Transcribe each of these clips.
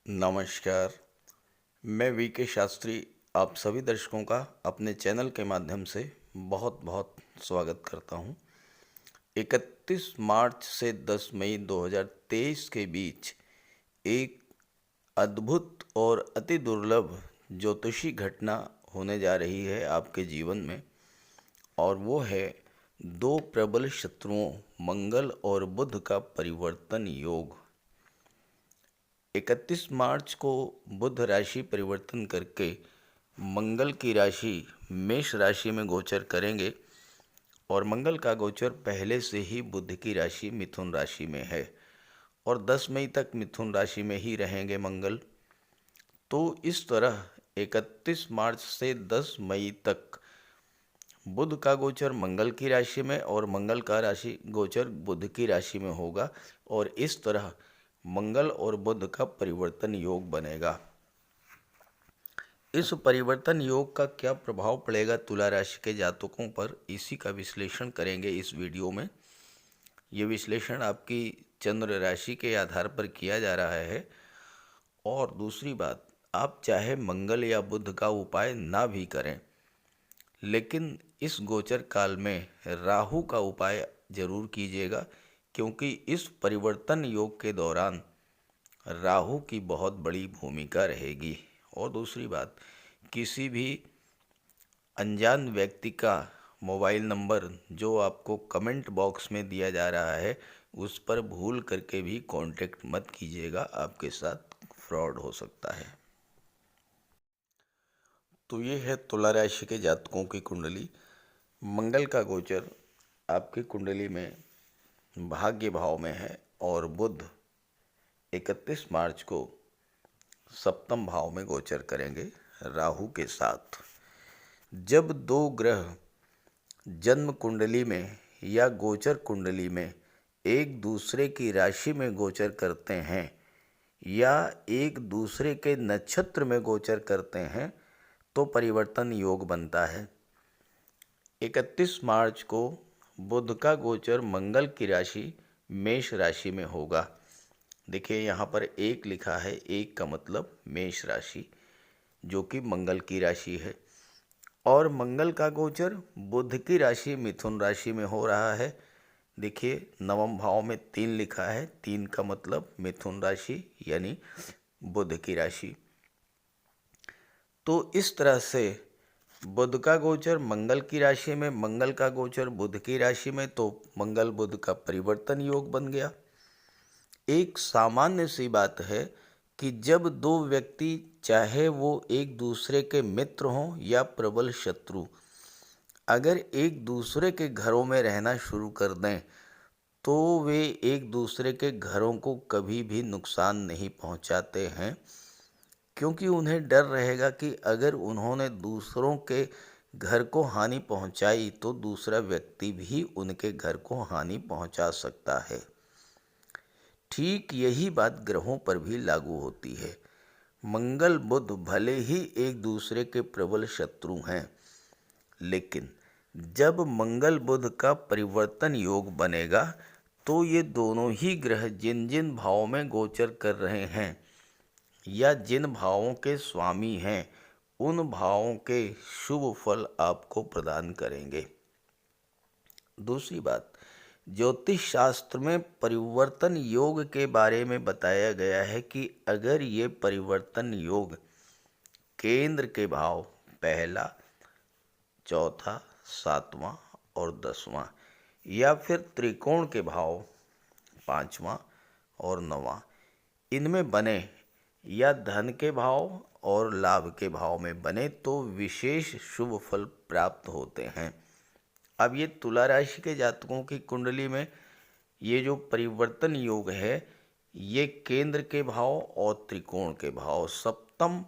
नमस्कार। मैं वी के शास्त्री आप सभी दर्शकों का अपने चैनल के माध्यम से बहुत बहुत स्वागत करता हूं। 31 मार्च से 10 मई 2023 के बीच एक अद्भुत और अति दुर्लभ ज्योतिषी घटना होने जा रही है आपके जीवन में, और वो है दो प्रबल शत्रुओं मंगल और बुध का परिवर्तन योग। 31 मार्च को बुध राशि परिवर्तन करके मंगल की राशि मेष राशि में गोचर करेंगे, और मंगल का गोचर पहले से ही बुध की राशि मिथुन राशि में है और 10 मई तक मिथुन राशि में ही रहेंगे मंगल। तो इस तरह 31 मार्च से 10 मई तक बुध का गोचर मंगल की राशि में और मंगल का राशि गोचर बुध की राशि में होगा, और इस तरह मंगल और बुध का परिवर्तन योग बनेगा। इस परिवर्तन योग का क्या प्रभाव पड़ेगा तुला राशि के जातकों पर, इसी का विश्लेषण करेंगे इस वीडियो में। ये विश्लेषण आपकी चंद्र राशि के आधार पर किया जा रहा है, और दूसरी बात, आप चाहे मंगल या बुध का उपाय ना भी करें, लेकिन इस गोचर काल में राहु का उपाय जरूर कीजिएगा, क्योंकि इस परिवर्तन योग के दौरान राहु की बहुत बड़ी भूमिका रहेगी। और दूसरी बात, किसी भी अनजान व्यक्ति का मोबाइल नंबर जो आपको कमेंट बॉक्स में दिया जा रहा है उस पर भूल करके भी कांटेक्ट मत कीजिएगा, आपके साथ फ्रॉड हो सकता है। तो ये है तुला राशि के जातकों की कुंडली। मंगल का गोचर आपकी कुंडली में भाग्य भाव में है, और बुध 31 मार्च को सप्तम भाव में गोचर करेंगे राहु के साथ। जब दो ग्रह जन्म कुंडली में या गोचर कुंडली में एक दूसरे की राशि में गोचर करते हैं या एक दूसरे के नक्षत्र में गोचर करते हैं तो परिवर्तन योग बनता है। 31 मार्च को बुध का गोचर मंगल की राशि मेष राशि में होगा। देखिए यहाँ पर एक लिखा है, एक का मतलब मेष राशि जो कि मंगल की राशि है, और मंगल का गोचर बुध की राशि मिथुन राशि में हो रहा है। देखिए नवम भाव में 3 लिखा है, 3 का मतलब मिथुन राशि यानी बुध की राशि। तो इस तरह से बुध का गोचर मंगल की राशि में, मंगल का गोचर बुध की राशि में, तो मंगल बुध का परिवर्तन योग बन गया। एक सामान्य सी बात है कि जब दो व्यक्ति, चाहे वो एक दूसरे के मित्र हों या प्रबल शत्रु, अगर एक दूसरे के घरों में रहना शुरू कर दें तो वे एक दूसरे के घरों को कभी भी नुकसान नहीं पहुंचाते हैं, क्योंकि उन्हें डर रहेगा कि अगर उन्होंने दूसरों के घर को हानि पहुंचाई तो दूसरा व्यक्ति भी उनके घर को हानि पहुंचा सकता है। ठीक यही बात ग्रहों पर भी लागू होती है। मंगल बुध भले ही एक दूसरे के प्रबल शत्रु हैं, लेकिन जब मंगल बुध का परिवर्तन योग बनेगा तो ये दोनों ही ग्रह जिन जिन भावों में गोचर कर रहे हैं या जिन भावों के स्वामी हैं उन भावों के शुभ फल आपको प्रदान करेंगे। दूसरी बात, ज्योतिष शास्त्र में परिवर्तन योग के बारे में बताया गया है कि अगर ये परिवर्तन योग केंद्र के भाव पहला, चौथा, सातवां और 10वां, या फिर त्रिकोण के भाव 5वां और 9वां इनमें बने, या धन के भाव और लाभ के भाव में बने तो विशेष शुभ फल प्राप्त होते हैं। अब ये तुला राशि के जातकों की कुंडली में ये जो परिवर्तन योग है ये केंद्र के भाव और त्रिकोण के भाव सप्तम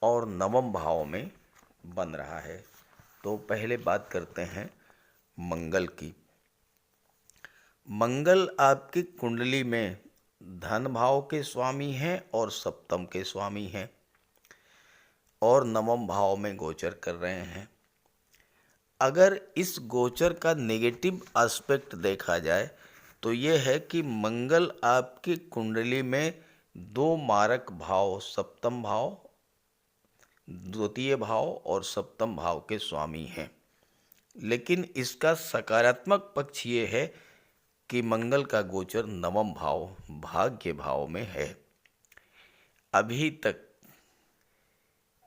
और नवम भाव में बन रहा है। तो पहले बात करते हैं मंगल की। मंगल आपकी कुंडली में धन भाव के स्वामी हैं और सप्तम के स्वामी हैं, और नवम भाव में गोचर कर रहे हैं। अगर इस गोचर का नेगेटिव एस्पेक्ट देखा जाए तो ये है कि मंगल आपकी कुंडली में दो मारक भाव सप्तम भाव, द्वितीय भाव और सप्तम भाव के स्वामी हैं। लेकिन इसका सकारात्मक पक्ष ये है कि मंगल का गोचर नवम भाव भाग्य भाव में है। अभी तक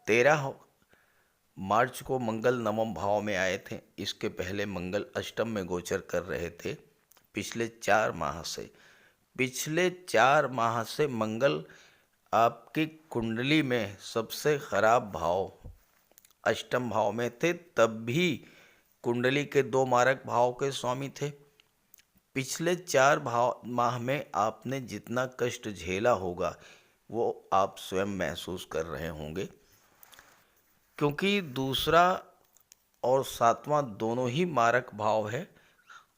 13 मार्च को मंगल नवम भाव में आए थे। इसके पहले मंगल अष्टम में गोचर कर रहे थे। पिछले 4 माह से मंगल आपकी कुंडली में सबसे खराब भाव अष्टम भाव में थे। तब भी कुंडली के 2 मारक भाव के स्वामी थे। पिछले 4 माह में आपने जितना कष्ट झेला होगा वो आप स्वयं महसूस कर रहे होंगे, क्योंकि दूसरा और 7वां दोनों ही मारक भाव है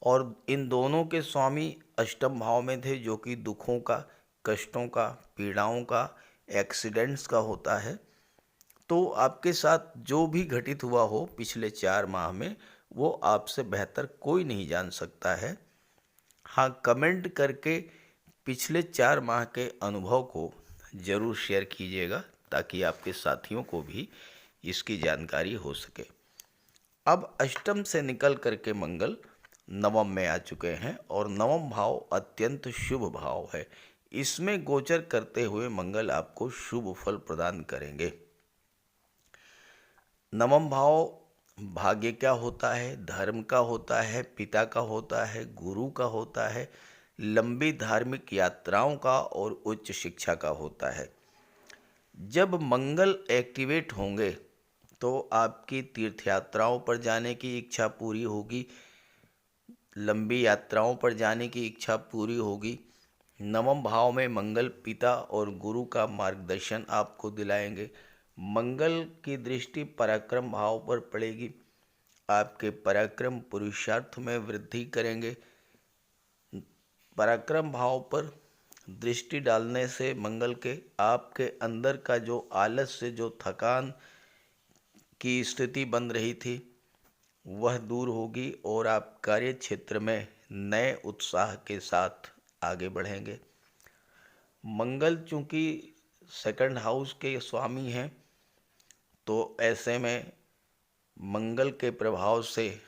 और इन दोनों के स्वामी अष्टम भाव में थे, जो कि दुखों का, कष्टों का, पीड़ाओं का, एक्सीडेंट्स का होता है। तो आपके साथ जो भी घटित हुआ हो पिछले 4 माह में, वो आपसे बेहतर कोई नहीं जान सकता है। हाँ, कमेंट करके पिछले 4 माह के अनुभव को ज़रूर शेयर कीजिएगा, ताकि आपके साथियों को भी इसकी जानकारी हो सके। अब अष्टम से निकल करके मंगल नवम में आ चुके हैं और नवम भाव अत्यंत शुभ भाव है। इसमें गोचर करते हुए मंगल आपको शुभ फल प्रदान करेंगे। नवम भाव भाग्य क्या होता है? धर्म का होता है, पिता का होता है, गुरु का होता है, लंबी धार्मिक यात्राओं का और उच्च शिक्षा का होता है। जब मंगल एक्टिवेट होंगे तो आपकी तीर्थ यात्राओं पर जाने की इच्छा पूरी होगी, लंबी यात्राओं पर जाने की इच्छा पूरी होगी। नवम भाव में मंगल पिता और गुरु का मार्गदर्शन आपको दिलाएंगे। मंगल की दृष्टि पराक्रम भाव पर पड़ेगी। आपके पराक्रम पुरुषार्थ में वृद्धि करेंगे। पराक्रम भाव पर दृष्टि डालने से मंगल के आपके अंदर का जो आलस्य, जो थकान की स्थिति बन रही थी, वह दूर होगी और आप कार्य क्षेत्र में नए उत्साह के साथ आगे बढ़ेंगे। मंगल चूंकि सेकंड हाउस के स्वामी हैं, तो ऐसे में मंगल के प्रभाव से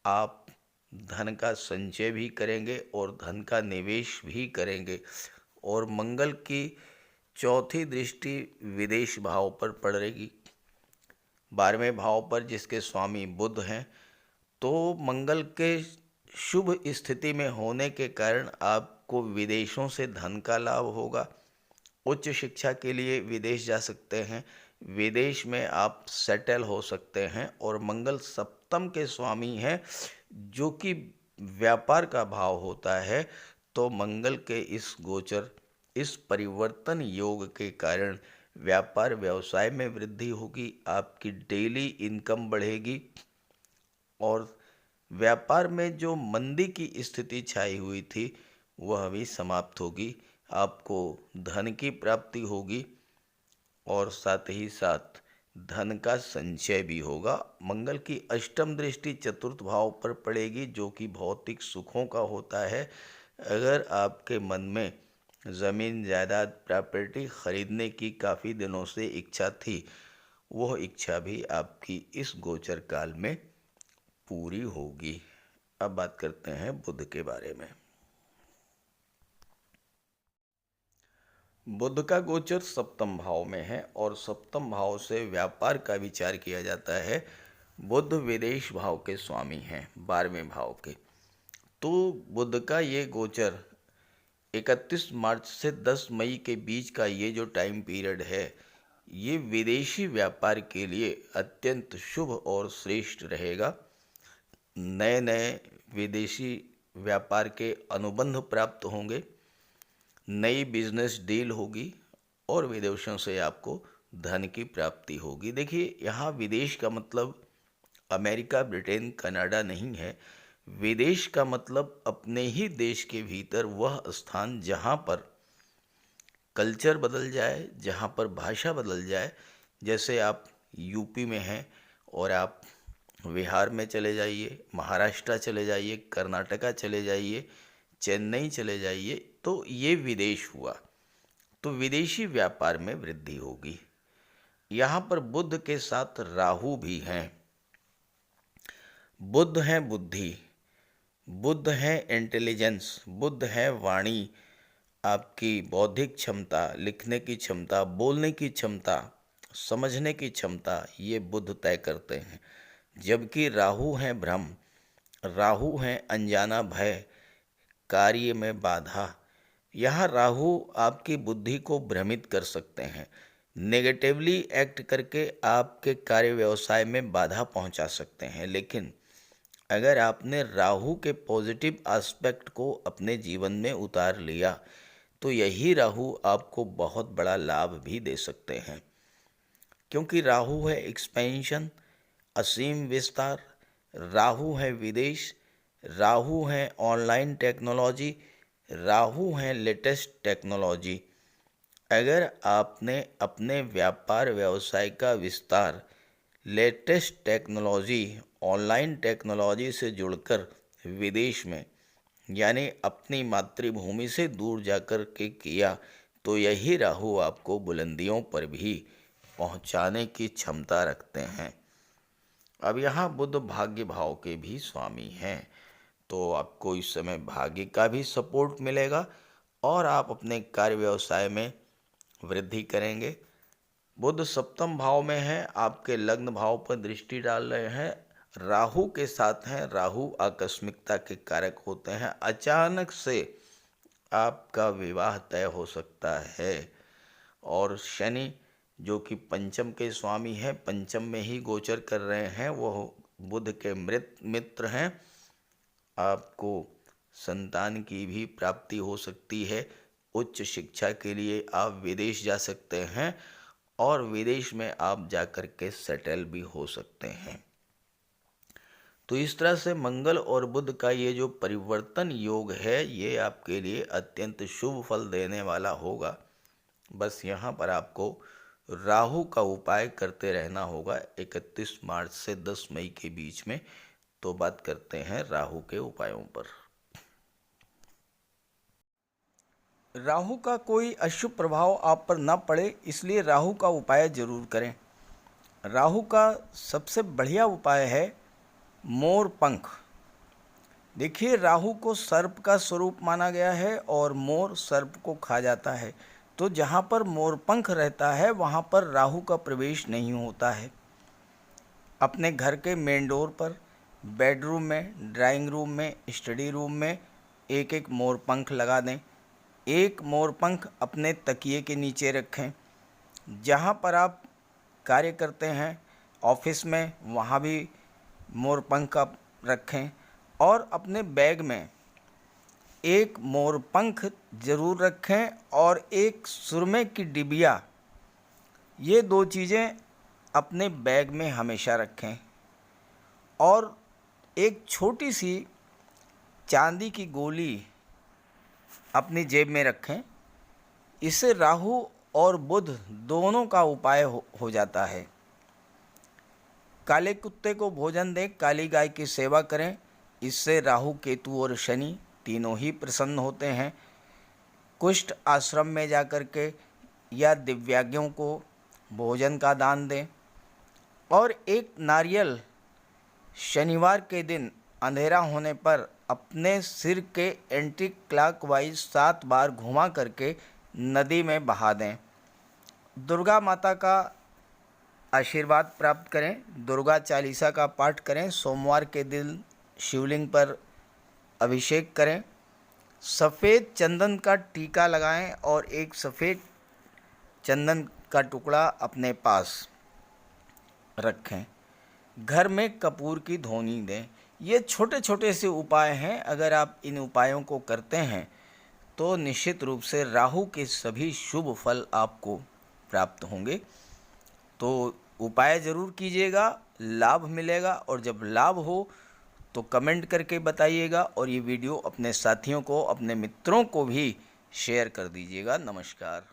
आप धन का संचय भी करेंगे और धन का निवेश भी करेंगे। और मंगल की चौथी दृष्टि विदेश भाव पर पड़ेगी, 12वें भाव पर, जिसके स्वामी बुध हैं। तो मंगल के शुभ स्थिति में होने के कारण आपको विदेशों से धन का लाभ होगा। उच्च शिक्षा के लिए विदेश जा सकते हैं, विदेश में आप सेटल हो सकते हैं। और मंगल सप्तम के स्वामी हैं, जो कि व्यापार का भाव होता है। तो मंगल के इस गोचर, इस परिवर्तन योग के कारण व्यापार व्यवसाय में वृद्धि होगी, आपकी डेली इनकम बढ़ेगी और व्यापार में जो मंदी की स्थिति छाई हुई थी वह भी समाप्त होगी। आपको धन की प्राप्ति होगी और साथ ही साथ धन का संचय भी होगा। मंगल की अष्टम दृष्टि चतुर्थ भाव पर पड़ेगी, जो कि भौतिक सुखों का होता है। अगर आपके मन में ज़मीन जायदाद प्रॉपर्टी खरीदने की काफ़ी दिनों से इच्छा थी, वह इच्छा भी आपकी इस गोचर काल में पूरी होगी। अब बात करते हैं बुध के बारे में। बुध का गोचर सप्तम भाव में है और सप्तम भाव से व्यापार का विचार किया जाता है। बुध विदेश भाव के स्वामी हैं, 12वें भाव के। तो बुध का ये गोचर 31 मार्च से 10 मई के बीच का ये जो टाइम पीरियड है, ये विदेशी व्यापार के लिए अत्यंत शुभ और श्रेष्ठ रहेगा। नए नए विदेशी व्यापार के अनुबंध प्राप्त होंगे, नई बिजनेस डील होगी और विदेशों से आपको धन की प्राप्ति होगी। देखिए, यहाँ विदेश का मतलब अमेरिका, ब्रिटेन, कनाडा नहीं है। विदेश का मतलब अपने ही देश के भीतर वह स्थान जहाँ पर कल्चर बदल जाए, जहाँ पर भाषा बदल जाए। जैसे आप यूपी में हैं और आप बिहार में चले जाइए, महाराष्ट्र चले जाइए, कर्नाटका चले जाइए, चेन्नई चले जाइए, तो ये विदेश हुआ। तो विदेशी व्यापार में वृद्धि होगी। यहाँ पर बुध के साथ राहु भी हैं। बुध है बुद्धि, बुध है इंटेलिजेंस, बुध है वाणी, आपकी बौद्धिक क्षमता, लिखने की क्षमता, बोलने की क्षमता, समझने की क्षमता, ये बुध तय करते हैं। जबकि राहु है भ्रम, राहु है अनजाना भय, कार्य में बाधा। यहाँ राहु आपकी बुद्धि को भ्रमित कर सकते हैं, नेगेटिवली एक्ट करके आपके कार्य व्यवसाय में बाधा पहुंचा सकते हैं। लेकिन अगर आपने राहु के पॉजिटिव एस्पेक्ट को अपने जीवन में उतार लिया तो यही राहु आपको बहुत बड़ा लाभ भी दे सकते हैं, क्योंकि राहु है एक्सपेंशन, असीम विस्तार, राहु है विदेश, राहु है ऑनलाइन टेक्नोलॉजी, राहु है लेटेस्ट टेक्नोलॉजी। अगर आपने अपने व्यापार व्यवसाय का विस्तार लेटेस्ट टेक्नोलॉजी, ऑनलाइन टेक्नोलॉजी से जुड़कर विदेश में यानी अपनी मातृभूमि से दूर जाकर के किया तो यही राहु आपको बुलंदियों पर भी पहुंचाने की क्षमता रखते हैं। अब यहाँ बुध भाग्य भाव के भी स्वामी हैं, तो आपको इस समय भाग्य का भी सपोर्ट मिलेगा और आप अपने कार्य व्यवसाय में वृद्धि करेंगे। बुध सप्तम भाव में है, आपके लग्न भाव पर दृष्टि डाल रहे हैं, राहु के साथ हैं। राहु आकस्मिकता के कारक होते हैं, अचानक से आपका विवाह तय हो सकता है। और शनि जो कि पंचम के स्वामी हैं, पंचम में ही गोचर कर रहे हैं, वो बुध के मृत मित्र हैं। आपको संतान की भी प्राप्ति हो सकती है। उच्च शिक्षा के लिए आप विदेश जा सकते हैं और विदेश में आप जाकर के सेटल भी हो सकते हैं। तो इस तरह से मंगल और बुध का ये जो परिवर्तन योग है ये आपके लिए अत्यंत शुभ फल देने वाला होगा। बस यहाँ पर आपको राहु का उपाय करते रहना होगा 31 मार्च से 10 मई के बीच में। तो बात करते हैं राहु के उपायों पर। राहु का कोई अशुभ प्रभाव आप पर न पड़े, इसलिए राहु का उपाय जरूर करें। राहु का सबसे बढ़िया उपाय है मोर पंख। देखिए, राहु को सर्प का स्वरूप माना गया है और मोर सर्प को खा जाता है, तो जहाँ पर मोर पंख रहता है वहाँ पर राहु का प्रवेश नहीं होता है। अपने घर के मेन डोर पर, बेडरूम में, ड्राइंग रूम में, स्टडी रूम में एक एक मोर पंख लगा दें। एक मोर पंख अपने तकिए के नीचे रखें। जहाँ पर आप कार्य करते हैं ऑफिस में, वहाँ भी मोर पंख आप रखें और अपने बैग में एक मोर पंख ज़रूर रखें और एक सुरमे की डिबिया, ये दो चीज़ें अपने बैग में हमेशा रखें। और एक छोटी सी चांदी की गोली अपनी जेब में रखें। इससे राहु और बुध दोनों का उपाय हो जाता है। काले कुत्ते को भोजन दें, काली गाय की सेवा करें, इससे राहु, केतु और शनि तीनों ही प्रसन्न होते हैं। कुष्ठ आश्रम में जाकर के या दिव्यांगों को भोजन का दान दें। और एक नारियल शनिवार के दिन अंधेरा होने पर अपने सिर के एंटी क्लॉकवाइज 7 बार घुमा करके नदी में बहा दें। दुर्गा माता का आशीर्वाद प्राप्त करें, दुर्गा चालीसा का पाठ करें। सोमवार के दिन शिवलिंग पर अभिषेक करें। सफ़ेद चंदन का टीका लगाएं और एक सफ़ेद चंदन का टुकड़ा अपने पास रखें। घर में कपूर की धूनी दें। ये छोटे छोटे से उपाय हैं। अगर आप इन उपायों को करते हैं तो निश्चित रूप से राहु के सभी शुभ फल आपको प्राप्त होंगे। तो उपाय ज़रूर कीजिएगा, लाभ मिलेगा। और जब लाभ हो तो कमेंट करके बताइएगा और ये वीडियो अपने साथियों को, अपने मित्रों को भी शेयर कर दीजिएगा। नमस्कार।